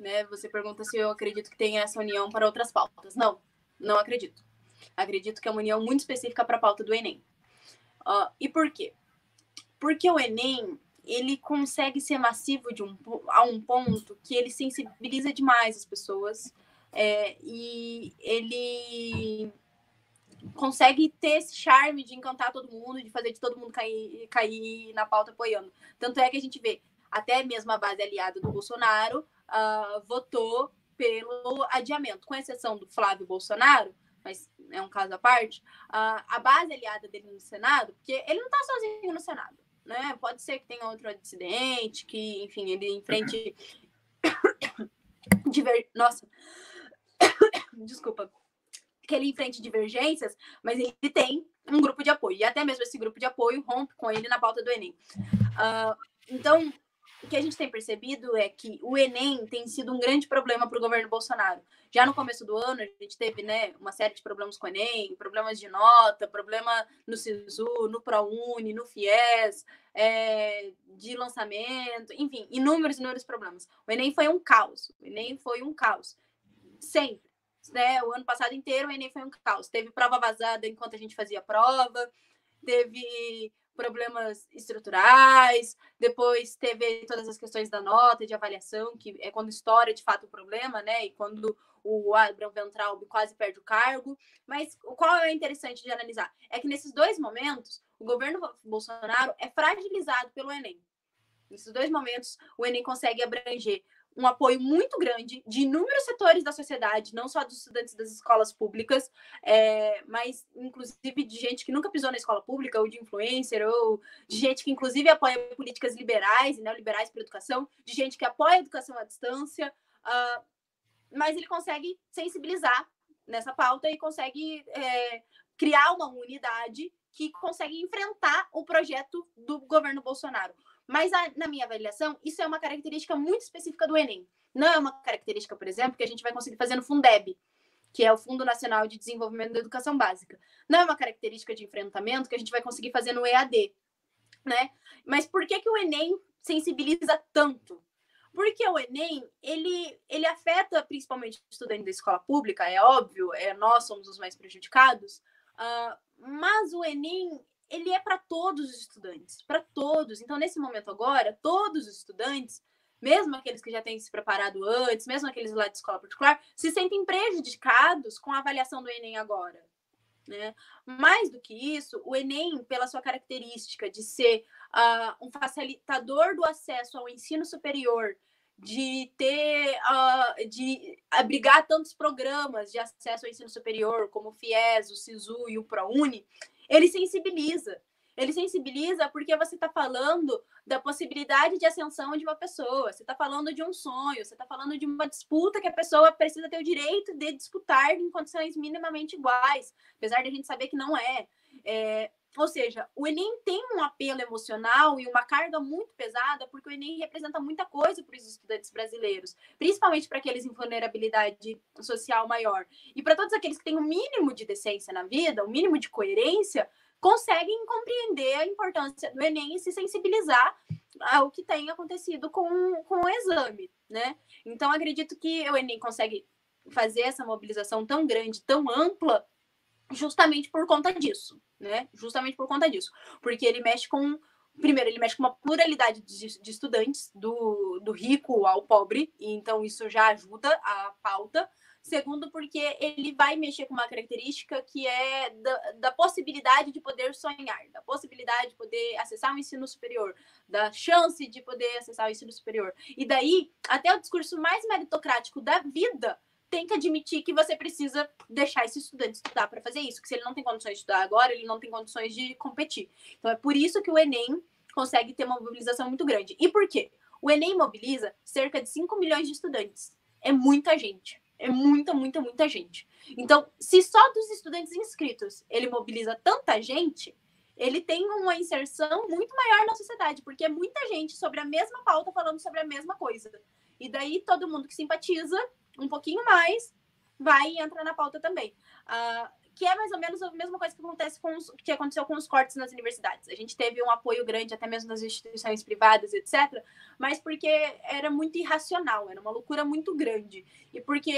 né? Você pergunta se eu acredito que tem essa união para outras pautas. Não, não acredito. Acredito que é uma união muito específica para a pauta do Enem. E por quê? Porque o Enem, ele consegue ser massivo a um ponto que ele sensibiliza demais as pessoas, e ele consegue ter esse charme de encantar todo mundo, de fazer de todo mundo cair na pauta apoiando. Tanto é que a gente vê, até mesmo a base aliada do Bolsonaro votou pelo adiamento, com exceção do Flávio Bolsonaro, mas é um caso à parte, a base aliada dele no Senado, porque ele não está sozinho no Senado, né? Pode ser que tenha outro dissidente, que, enfim, ele enfrente... Nossa, desculpa. Que ele enfrente divergências, mas ele tem um grupo de apoio. E até mesmo esse grupo de apoio rompe com ele na pauta do Enem. Então, o que a gente tem percebido é que o Enem tem sido um grande problema para o governo Bolsonaro. Já no começo do ano, a gente teve, né, uma série de problemas com o Enem, problemas de nota, problema no SISU, no ProUni, no FIES, de lançamento, enfim, inúmeros problemas. O Enem foi um caos. O Enem foi um caos. Sempre. Né? O ano passado inteiro o Enem foi um caos. Teve prova vazada enquanto a gente fazia prova, teve problemas estruturais, depois teve todas as questões da nota, de avaliação, que é quando estoura de fato o problema, né? E quando o Abraham Weintraub quase perde o cargo. Mas qual é interessante de analisar? É que nesses dois momentos, o governo Bolsonaro é fragilizado pelo Enem. Nesses dois momentos, o Enem consegue abranger um apoio muito grande de inúmeros setores da sociedade, não só dos estudantes das escolas públicas, mas inclusive de gente que nunca pisou na escola pública, ou de influencer, ou de gente que inclusive apoia políticas liberais e neoliberais para a educação, de gente que apoia a educação à distância, mas ele consegue sensibilizar nessa pauta e consegue criar uma unidade que consegue enfrentar o projeto do governo Bolsonaro. Mas, na minha avaliação, isso é uma característica muito específica do Enem. Não é uma característica, por exemplo, que a gente vai conseguir fazer no Fundeb, que é o Fundo Nacional de Desenvolvimento da Educação Básica. Não é uma característica de enfrentamento que a gente vai conseguir fazer no EAD, né? Mas por que o Enem sensibiliza tanto? Porque o Enem, ele afeta principalmente o estudante da escola pública, é óbvio, nós somos os mais prejudicados, mas o Enem, ele é para todos os estudantes, para todos. Então, nesse momento agora, todos os estudantes, mesmo aqueles que já têm se preparado antes, mesmo aqueles lá de escola particular, se sentem prejudicados com a avaliação do Enem agora, né? Mais do que isso, o Enem, pela sua característica de ser um facilitador do acesso ao ensino superior, de ter, de abrigar tantos programas de acesso ao ensino superior, como o FIES, o SISU e o ProUni, ele sensibiliza. Ele sensibiliza porque você está falando da possibilidade de ascensão de uma pessoa, você está falando de um sonho, você está falando de uma disputa que a pessoa precisa ter o direito de disputar em condições minimamente iguais, apesar de a gente saber que não é. Ou seja, o Enem tem um apelo emocional e uma carga muito pesada, porque o Enem representa muita coisa para os estudantes brasileiros, principalmente para aqueles em vulnerabilidade social maior. E para todos aqueles que têm o mínimo de decência na vida, o mínimo de coerência, conseguem compreender a importância do Enem e se sensibilizar ao que tem acontecido com o exame, né? Então, acredito que o Enem consegue fazer essa mobilização tão grande, tão ampla, justamente por conta disso, né? Justamente por conta disso. Porque ele mexe com... Primeiro, ele mexe com uma pluralidade de estudantes, do rico ao pobre, e então isso já ajuda a pauta. Segundo, porque ele vai mexer com uma característica que é da possibilidade de poder sonhar, da possibilidade de poder acessar o ensino superior, da chance de poder acessar o ensino superior. E daí, até o discurso mais meritocrático da vida tem que admitir que você precisa deixar esse estudante estudar para fazer isso, que se ele não tem condições de estudar agora, ele não tem condições de competir. Então, é por isso que o Enem consegue ter uma mobilização muito grande. E por quê? O Enem mobiliza cerca de 5 milhões de estudantes. É muita gente. É muita gente. Então, se só dos estudantes inscritos ele mobiliza tanta gente, ele tem uma inserção muito maior na sociedade, porque é muita gente sobre a mesma pauta falando sobre a mesma coisa. E daí, todo mundo que simpatiza um pouquinho mais vai e entra na pauta também. que é mais ou menos a mesma coisa que aconteceu com os cortes nas universidades. A gente teve um apoio grande, até mesmo das instituições privadas, etc., mas porque era muito irracional, era uma loucura muito grande. E porque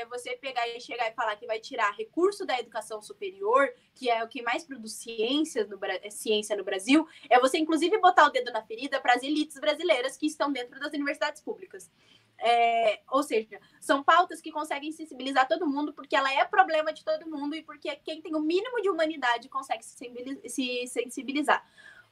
você pegar e chegar e falar que vai tirar recurso da educação superior, que é o que mais produz ciência no Brasil, é você, inclusive, botar o dedo na ferida para as elites brasileiras que estão dentro das universidades públicas. Ou seja, são pautas que conseguem sensibilizar todo mundo porque ela é problema de todo mundo e porque quem tem o mínimo de humanidade consegue se sensibilizar.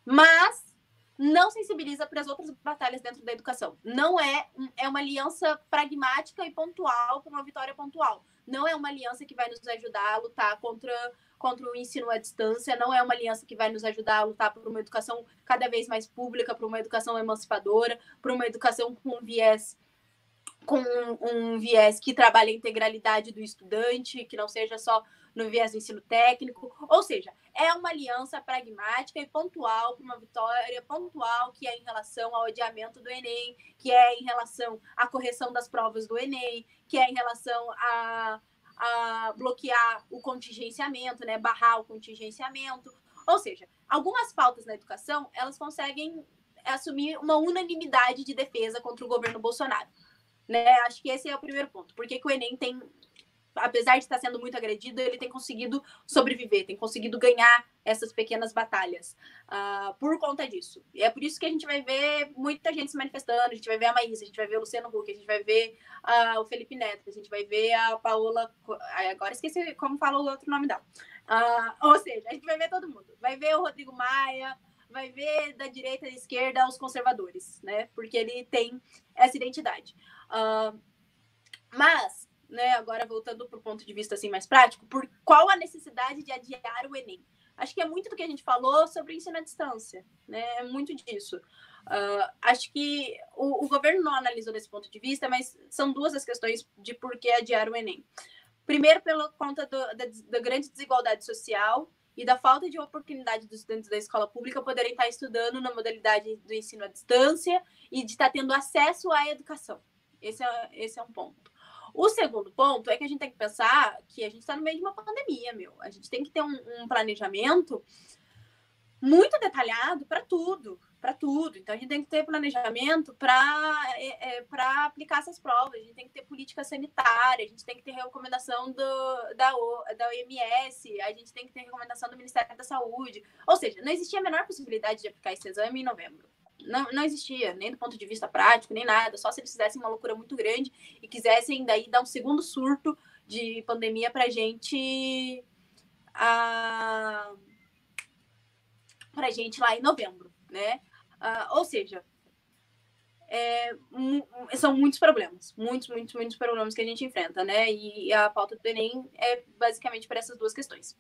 Mas não sensibiliza para as outras batalhas dentro da educação. Não é uma aliança pragmática e pontual para uma vitória pontual. Não é uma aliança que vai nos ajudar a lutar contra o ensino à distância, não é uma aliança que vai nos ajudar a lutar por uma educação cada vez mais pública, por uma educação emancipadora, por uma educação com um viés que trabalhe a integralidade do estudante, que não seja só no viés do ensino técnico. Ou seja, é uma aliança pragmática e pontual para uma vitória pontual, que é em relação ao adiamento do Enem, que é em relação à correção das provas do Enem, que é em relação a bloquear o contingenciamento, né, barrar o contingenciamento. Ou seja, algumas pautas na educação, elas conseguem assumir uma unanimidade de defesa contra o governo Bolsonaro. Né? Acho que esse é o primeiro ponto. Porque o Enem tem, apesar de estar sendo muito agredido, ele tem conseguido sobreviver, tem conseguido ganhar essas pequenas batalhas por conta disso. E é por isso que a gente vai ver muita gente se manifestando, a gente vai ver a Maísa, a gente vai ver o Luciano Huck, a gente vai ver o Felipe Neto, a gente vai ver a Paola... Agora esqueci como fala o outro nome dela. Ou seja, a gente vai ver todo mundo. Vai ver o Rodrigo Maia, vai ver da direita e da esquerda os conservadores, né? Porque ele tem essa identidade. Mas, né, agora voltando para o ponto de vista assim, mais prático, por qual a necessidade de adiar o Enem? Acho que é muito do que a gente falou sobre o ensino à distância, né? É muito disso. Acho que o governo não analisou desse ponto de vista, mas são duas as questões de por que adiar o Enem. Primeiro, pela conta da grande desigualdade social e da falta de oportunidade dos estudantes da escola pública poderem estar estudando na modalidade do ensino à distância e de estar tendo acesso à educação. Esse é um ponto. O segundo ponto é que a gente tem que pensar que a gente está no meio de uma pandemia, A gente tem que ter um planejamento muito detalhado para tudo. Então, a gente tem que ter planejamento para aplicar essas provas, a gente tem que ter política sanitária, a gente tem que ter recomendação da OMS, a gente tem que ter recomendação do Ministério da Saúde. Ou seja, não existia a menor possibilidade de aplicar esse exame em novembro. Não existia, nem do ponto de vista prático, nem nada. Só se eles fizessem uma loucura muito grande e quisessem daí dar um segundo surto de pandemia para a gente lá em novembro, né? Ou seja, são muitos problemas, muitos problemas que a gente enfrenta, né? E a pauta do Enem é basicamente para essas duas questões.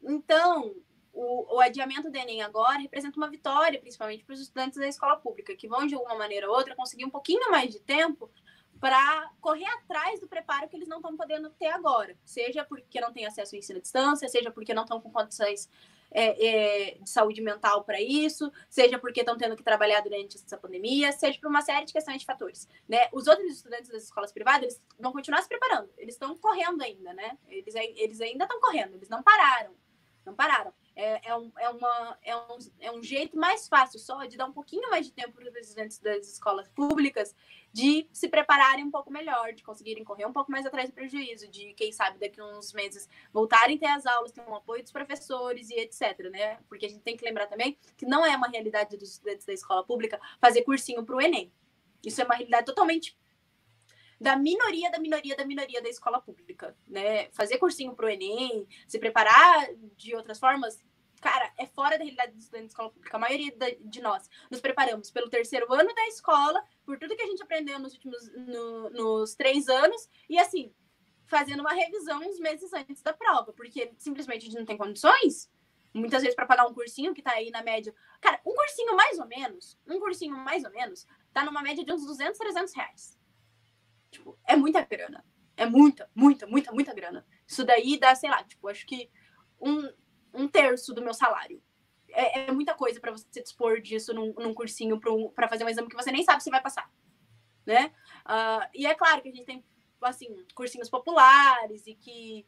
Então, o adiamento do Enem agora representa uma vitória, principalmente para os estudantes da escola pública, que vão, de alguma maneira ou outra, conseguir um pouquinho mais de tempo para correr atrás do preparo que eles não estão podendo ter agora. Seja porque não têm acesso ao ensino à distância, seja porque não estão com condições de saúde mental para isso, seja porque estão tendo que trabalhar durante essa pandemia, seja por uma série de questões de fatores, né? Os outros estudantes das escolas privadas, eles vão continuar se preparando, eles estão correndo ainda, né? Eles ainda estão correndo, eles não pararam. É um jeito mais fácil só de dar um pouquinho mais de tempo para os estudantes das escolas públicas de se prepararem um pouco melhor, de conseguirem correr um pouco mais atrás do prejuízo, de, quem sabe, daqui a uns meses voltarem a ter as aulas, ter um apoio dos professores e etc, né? Porque a gente tem que lembrar também que não é uma realidade dos estudantes da escola pública fazer cursinho para o Enem. Isso é uma realidade totalmente da minoria da escola pública, né? Fazer cursinho para o Enem, se preparar de outras formas, cara, é fora da realidade dos estudantes de escola pública. A maioria de nós nos preparamos pelo terceiro ano da escola, por tudo que a gente aprendeu nos 3 anos, e assim, fazendo uma revisão uns meses antes da prova, porque simplesmente a gente não tem condições, muitas vezes, para pagar um cursinho que tá aí na média. Cara, um cursinho mais ou menos, tá numa média de uns 200, 300 reais. Tipo, é muita grana. É muita grana. Isso daí dá, sei lá, tipo, acho que um terço do meu salário. É muita coisa para você dispor disso num cursinho para fazer um exame que você nem sabe se vai passar, né? E é claro que a gente tem, assim, cursinhos populares e que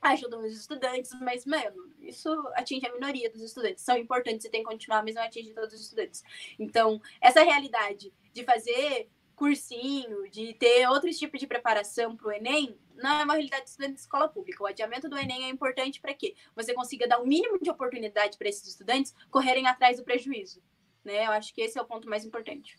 ajudam os estudantes, mas, mano, isso atinge a minoria dos estudantes. São importantes e tem que continuar, mas não atinge todos os estudantes. Então, essa realidade de fazer cursinho, de ter outros tipos de preparação para o Enem, não é uma realidade de estudante de escola pública. O adiamento do Enem é importante para quê? Você consiga dar o mínimo de oportunidade para esses estudantes correrem atrás do prejuízo. Né? Eu acho que esse é o ponto mais importante.